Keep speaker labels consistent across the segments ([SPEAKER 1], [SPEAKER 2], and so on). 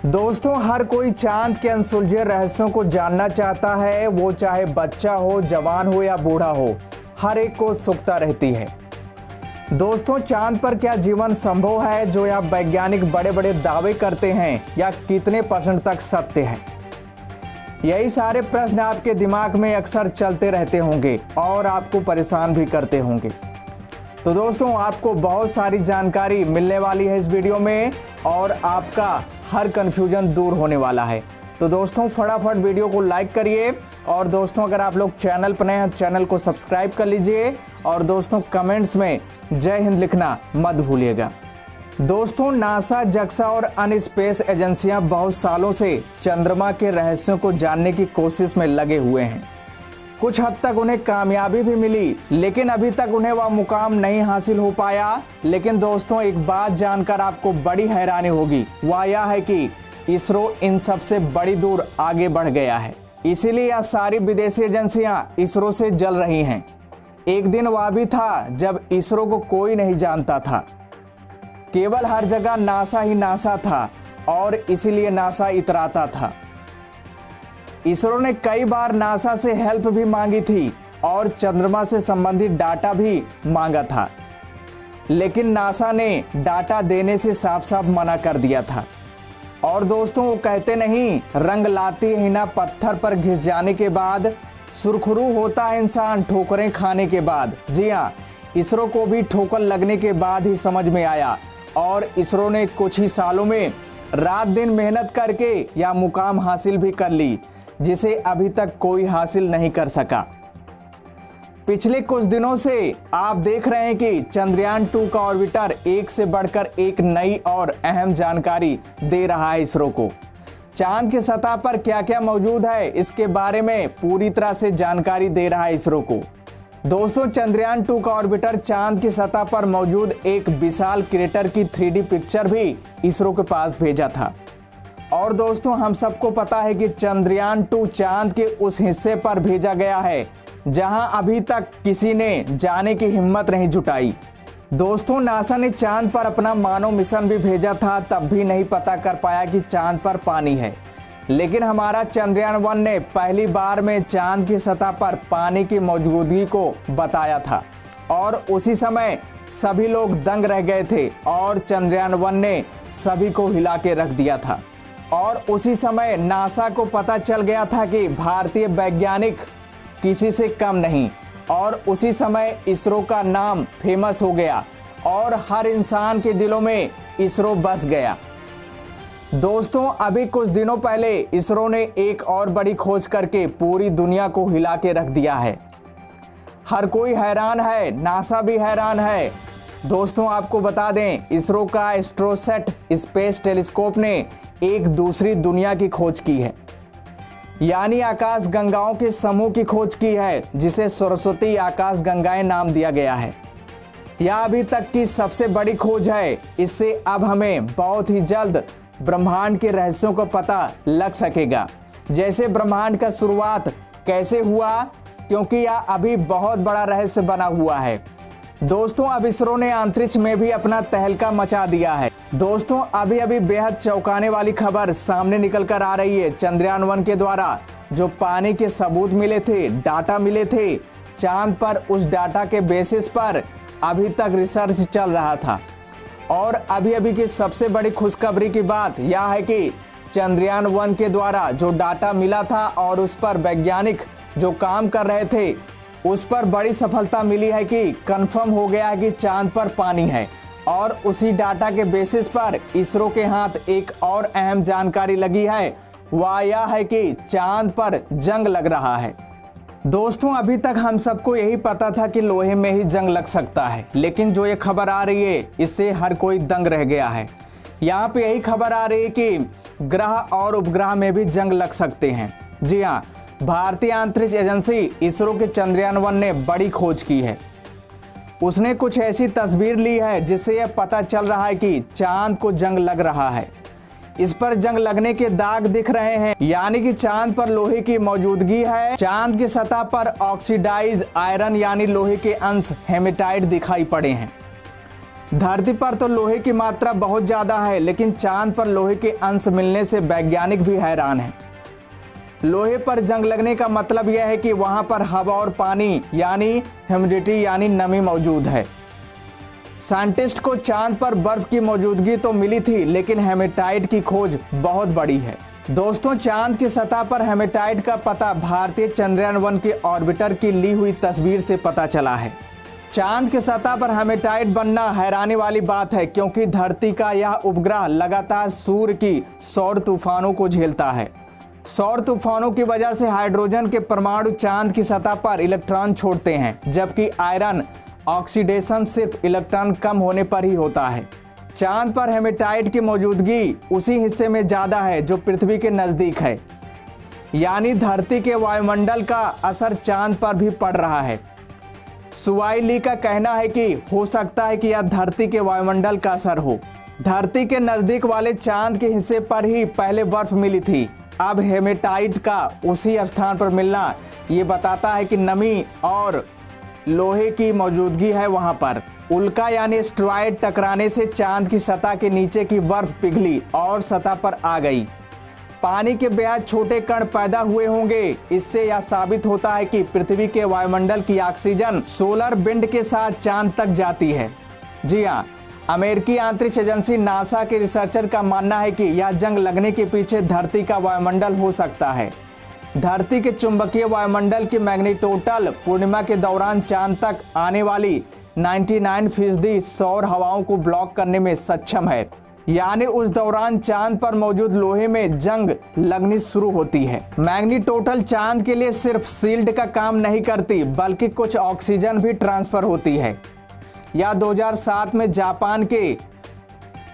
[SPEAKER 1] दोस्तों, हर कोई चांद के अनसुलझे रहस्यों को जानना चाहता है। वो चाहे बच्चा हो, जवान हो या बूढ़ा हो, हर एक को उत्सुकता रहती है। दोस्तों, चांद पर क्या जीवन संभव है जो या वैज्ञानिक बड़े बड़े दावे करते हैं, या कितने % तक सत्य है? यही सारे प्रश्न आपके दिमाग में अक्सर चलते रहते होंगे और आपको परेशान भी करते होंगे। तो दोस्तों, आपको बहुत सारी जानकारी मिलने वाली है इस वीडियो में और आपका हर कन्फ्यूजन दूर होने वाला है। तो दोस्तों, फटाफट वीडियो को लाइक करिए और दोस्तों, अगर आप लोग चैनल पर नए हैं चैनल को सब्सक्राइब कर लीजिए और दोस्तों कमेंट्स में जय हिंद लिखना मत भूलिएगा। दोस्तों, नासा, जक्सा और अन्य स्पेस एजेंसियां बहुत सालों से चंद्रमा के रहस्यों को जानने की कोशिश में लगे हुए हैं। कुछ हद तक उन्हें कामयाबी भी मिली, लेकिन अभी तक उन्हें वह मुकाम नहीं हासिल हो पाया। लेकिन दोस्तों, एक बात जानकर आपको बड़ी हैरानी होगी, वह यह है कि इसरो इन सबसे बड़ी दूर आगे बढ़ गया है। इसीलिए यह सारी विदेशी एजेंसियां इसरो से जल रही हैं। एक दिन वह भी था जब इसरो को कोई नहीं जानता था, केवल हर जगह नासा ही नासा था और इसीलिए नासा इतराता था। इसरो ने कई बार नासा से हेल्प भी मांगी थी और चंद्रमा से संबंधित डाटा भी मांगा था, लेकिन नासा ने डाटा देने से साफ साफ मना कर दिया था। और दोस्तों, वो कहते नहीं, रंग लाती है ना पत्थर पर घिस जाने के बाद, सुरखरू होता है इंसान ठोकरें खाने के बाद। जी हाँ, इसरो को भी ठोकर लगने के बाद ही समझ में आया और इसरो ने कुछ ही सालों में रात दिन मेहनत करके यह मुकाम हासिल भी कर ली, जिसे अभी तक कोई हासिल नहीं कर सका। पिछले कुछ दिनों से आप देख रहे हैं कि चंद्रयान 2 का ऑर्बिटर एक से बढ़कर एक नई और अहम जानकारी दे रहा है इसरो को। चांद की सतह पर क्या क्या मौजूद है, इसके बारे में पूरी तरह से जानकारी दे रहा है इसरो को। दोस्तों, चंद्रयान 2 का ऑर्बिटर चांद की सतह पर मौजूद एक विशाल क्रेटर की 3D पिक्चर भी इसरो के पास भेजा था। और दोस्तों, हम सबको पता है कि चंद्रयान 2 चांद के उस हिस्से पर भेजा गया है जहां अभी तक किसी ने जाने की हिम्मत नहीं जुटाई। दोस्तों, नासा ने चांद पर अपना मानव मिशन भी भेजा था, तब भी नहीं पता कर पाया कि चांद पर पानी है। लेकिन हमारा चंद्रयान 1 ने पहली बार में चांद की सतह पर पानी की मौजूदगी को बताया था और उसी समय सभी लोग दंग रह गए थे और चंद्रयान 1 ने सभी को हिला के रख दिया था। और उसी समय नासा को पता चल गया था कि भारतीय वैज्ञानिक किसी से कम नहीं, और उसी समय इसरो का नाम फेमस हो गया और हर इंसान के दिलों में इसरो बस गया। दोस्तों, अभी कुछ दिनों पहले इसरो ने एक और बड़ी खोज करके पूरी दुनिया को हिला के रख दिया है। हर कोई हैरान है, नासा भी हैरान है। दोस्तों, आपको बता दें, इसरो का एस्ट्रोसैट स्पेस टेलीस्कोप ने एक दूसरी दुनिया की खोज की है, यानी आकाश गंगाओं के समूह की खोज की है, जिसे सरस्वती आकाश गंगाएं नाम दिया गया है। यह अभी तक की सबसे बड़ी खोज है। इससे अब हमें बहुत ही जल्द ब्रह्मांड के रहस्यों को पता लग सकेगा, जैसे ब्रह्मांड का शुरुआत कैसे हुआ, क्योंकि यह अभी बहुत बड़ा रहस्य बना हुआ है। दोस्तों, अब इसरो ने अंतरिक्ष में भी अपना तहलका मचा दिया है। दोस्तों, अभी अभी बेहद चौंकाने वाली खबर सामने निकल कर आ रही है। चंद्रयान 1 के द्वारा जो पानी के सबूत मिले थे, डाटा मिले थे चांद पर, उस डाटा के बेसिस पर अभी तक रिसर्च चल रहा था। और अभी अभी की सबसे बड़ी खुशखबरी की बात यह है कि चंद्रयान 1 के द्वारा जो डाटा मिला था और उस पर वैज्ञानिक जो काम कर रहे थे, उस पर बड़ी सफलता मिली है कि कंफर्म हो गया है कि चांद पर पानी है। और उसी डाटा के बेसिस पर इसरो के हाथ एक और अहम जानकारी लगी है, वह यह है कि चांद पर जंग लग रहा है। दोस्तों, अभी तक हम सबको यही पता था कि लोहे में ही जंग लग सकता है, लेकिन जो ये खबर आ रही है, इससे हर कोई दंग रह गया है। यहाँ पे यही खबर आ रही है कि ग्रह और उपग्रह में भी जंग लग सकते हैं। जी हाँ, भारतीय अंतरिक्ष एजेंसी इसरो के चंद्रयान 1 ने बड़ी खोज की है। उसने कुछ ऐसी तस्वीर ली है जिससे यह पता चल रहा है कि चांद को जंग लग रहा है। इस पर जंग लगने के दाग दिख रहे हैं, यानी कि चांद पर लोहे की मौजूदगी है। चांद की सतह पर ऑक्सीडाइज आयरन यानी लोहे के अंश हेमेटाइट दिखाई पड़े हैं। धरती पर तो लोहे की मात्रा बहुत ज्यादा है, लेकिन चांद पर लोहे के अंश मिलने से वैज्ञानिक भी हैरान हैं। लोहे पर जंग लगने का मतलब यह है कि वहां पर हवा और पानी यानी ह्यूमिडिटी यानी नमी मौजूद है। साइंटिस्ट को चांद पर बर्फ की मौजूदगी तो मिली थी, लेकिन हेमेटाइट की खोज बहुत बड़ी है। दोस्तों, चांद की सतह पर हेमेटाइट का पता भारतीय चंद्रयान-1 के ऑर्बिटर की ली हुई तस्वीर से पता चला है। चांद की सतह पर हेमेटाइट बनना हैरानी वाली बात है, क्योंकि धरती का यह उपग्रह लगातार सूर्य की सौर तूफानों को झेलता है। सौर तूफानों की वजह से हाइड्रोजन के परमाणु चांद की सतह पर इलेक्ट्रॉन छोड़ते हैं, जबकि आयरन ऑक्सीडेशन सिर्फ इलेक्ट्रॉन कम होने पर ही होता है। चांद पर हेमेटाइट की मौजूदगी उसी हिस्से में ज्यादा है जो पृथ्वी के नजदीक है, यानी धरती के वायुमंडल का असर चांद पर भी पड़ रहा है। सुवाई ली का कहना है कि हो सकता है कि यह धरती के वायुमंडल का असर हो। धरती के नजदीक वाले चांद के हिस्से पर ही पहले बर्फ मिली थी। अब हेमेटाइट का उसी स्थान पर मिलना ये बताता है कि नमी और लोहे की मौजूदगी है वहां पर। उल्का यानी एस्टेरॉयड टकराने से चांद की सतह के नीचे की बर्फ पिघली और सतह पर आ गई। पानी के बेहद छोटे कण पैदा हुए होंगे। इससे यह साबित होता है कि पृथ्वी के वायुमंडल की ऑक्सीजन सोलर विंड के साथ चांद तक जाती है। जी हाँ, अमेरिकी अंतरिक्ष एजेंसी नासा के रिसर्चर का मानना है कि यह जंग लगने के पीछे धरती का वायुमंडल हो सकता है। धरती के चुंबकीय वायुमंडल की मैग्नेटोटल पूर्णिमा के दौरान चांद तक आने वाली 99% सौर हवाओं को ब्लॉक करने में सक्षम है, यानी उस दौरान चांद पर मौजूद लोहे में जंग लगनी शुरू होती है। मैग्नेटोटल चांद के लिए सिर्फ शील्ड का काम नहीं करती, बल्कि कुछ ऑक्सीजन भी ट्रांसफर होती है। यह 2007 में जापान के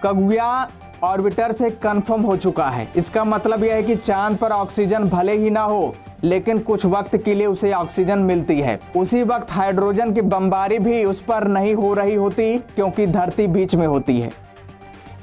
[SPEAKER 1] कगुया ऑर्बिटर से कंफर्म हो चुका है। इसका मतलब यह है कि चांद पर ऑक्सीजन भले ही ना हो, लेकिन कुछ वक्त के लिए उसे ऑक्सीजन मिलती है। उसी वक्त हाइड्रोजन की बमबारी भी उस पर नहीं हो रही होती, क्योंकि धरती बीच में होती है।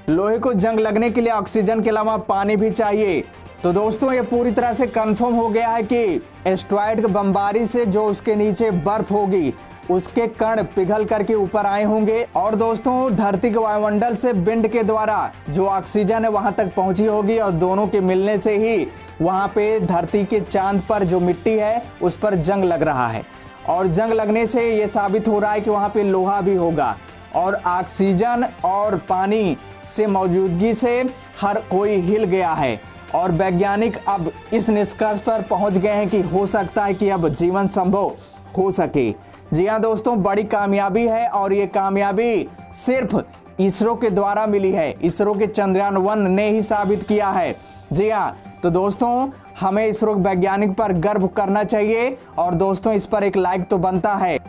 [SPEAKER 1] लोहे को जंग लगने के लिए ऑक्सीजन के अलावा पानी भी चाहिए। तो दोस्तों, ये पूरी तरह से कंफर्म हो गया है कि एस्टेरॉयड की बमबारी से जो उसके नीचे बर्फ होगी, उसके कण पिघल करके ऊपर आए होंगे। और दोस्तों, धरती के वायुमंडल से विंड के द्वारा जो ऑक्सीजन है वहां तक पहुंची होगी, और दोनों के मिलने से ही वहां पे धरती के चांद पर जो मिट्टी है उस पर जंग लग रहा है। और जंग लगने से ये साबित हो रहा है कि वहां पे लोहा भी होगा। और ऑक्सीजन और पानी से मौजूदगी से हर कोई हिल गया है, और वैज्ञानिक अब इस निष्कर्ष पर पहुंच गए हैं कि हो सकता है कि अब जीवन संभव हो सके। जी हाँ दोस्तों, बड़ी कामयाबी है, और ये कामयाबी सिर्फ इसरो के द्वारा मिली है। इसरो के चंद्रयान-1 ने ही साबित किया है। जी हाँ, तो दोस्तों, हमें इसरो वैज्ञानिक पर गर्व करना चाहिए, और दोस्तों इस पर एक लाइक तो बनता है।